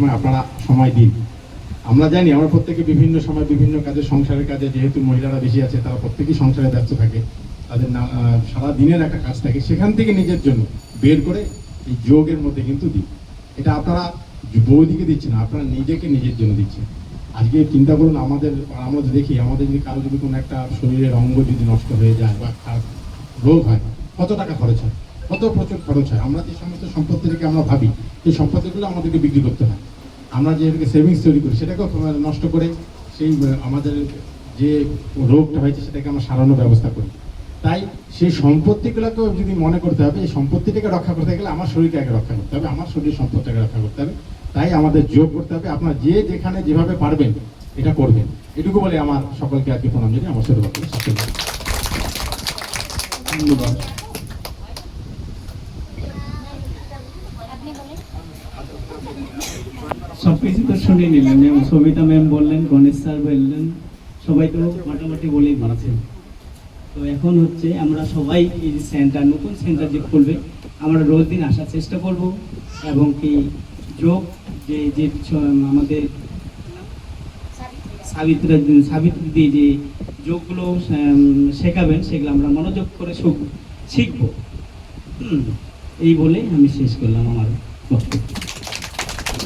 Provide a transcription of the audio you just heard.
সময় আপনারা সময় দিন। আমরা জানি আমরা প্রত্যেকে বিভিন্ন সময় বিভিন্ন কাজে, সংসারের কাজে, যেহেতু মহিলারা বেশি আছে তারা প্রত্যেকেই সংসারে ব্যস্ত থাকে, তাদের সারা দিনের একটা কাজ থাকে, সেখান থেকে নিজের জন্য বের করে এই যোগের মধ্যে কিন্তু দিই। এটা আপনারা বৌদিকে দিচ্ছেন না, আপনারা নিজেকে নিজের জন্য দিচ্ছেন। আজকে চিন্তা করুন, আমরা দেখি আমাদের যদি কারো যদি কোনো একটা শরীরের অঙ্গ যদি নষ্ট হয়ে যায় বা খারাপ রোগ হয়, কত টাকা খরচ হয়, কত প্রচুর খরচ হয়। আমরা যে সমস্ত সম্পত্তি থেকে আমরা ভাবি এই সম্পত্তিগুলো আমাদেরকে বিক্রি করতে হয়, আমরা যেটাকে সেভিংস তৈরি করি সেটাকেও নষ্ট করে সেই আমাদের যে রোগটা হয়েছে সেটাকে আমরা সারানোর ব্যবস্থা করি। তাই সেই সম্পত্তিগুলোকেও যদি মনে করতে হবে, এই সম্পত্তিটাকে রক্ষা করতে গেলে আমার শরীরকে আগে রক্ষা করতে হবে, আমার শরীর সম্পত্তিটাকে রক্ষা করতে হবে। তাই আমাদের যোগ করতে হবে। আপনার যে যেখানে যেভাবে পারবেন এটা করবেন, এটুকু বলে আমার সকলকে আর কি প্রণাম জানিয়ে আমার সাথে ধন্যবাদ। সবকিছু তো শুনে নিলেন, যেমন সবিতা ম্যাম বললেন, গণেশ স্যার বললেন, সবাই তো মোটামুটি বলেই দিয়েছেন। তো এখন হচ্ছে আমরা সবাই এই যে সেন্টার, নতুন সেন্টার যে খুলবে, আমরা রোজ দিন আসার চেষ্টা করব এবং কি যোগ যে যে আমাদের সাবিত্রী দিয়ে যে যোগগুলো শেখাবেন সেগুলো আমরা মনোযোগ করে শিখবো। এই বলে আমি শেষ করলাম আমার বক্তব্য।